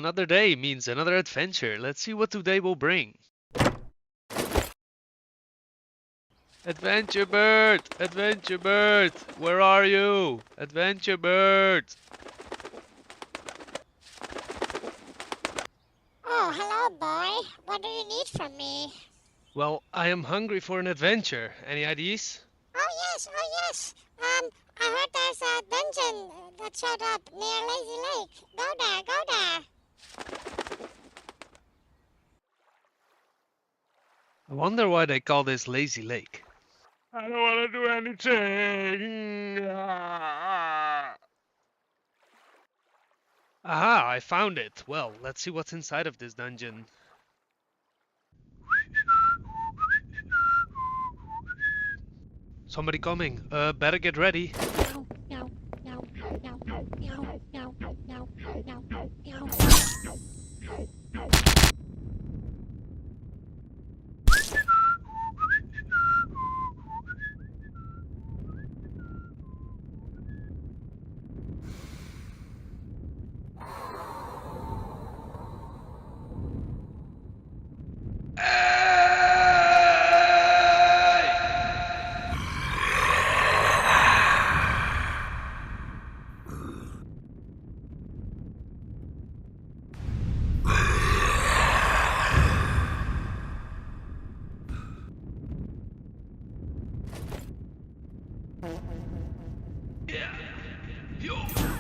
another day means another adventure. Let's see what today will bring. Adventure bird! Adventure bird! Where are you? Adventure bird! Oh, hello, boy. What do you need from me? Well, I am hungry for an adventure. Any ideas? Oh, yes. I heard there's a dungeon that showed up near Lazy Lake. Go there. I wonder why they call this Lazy Lake. I don't want to do anything. Aha, I found it. Well, let's see what's inside of this dungeon. Somebody coming. Better get ready. Yeah.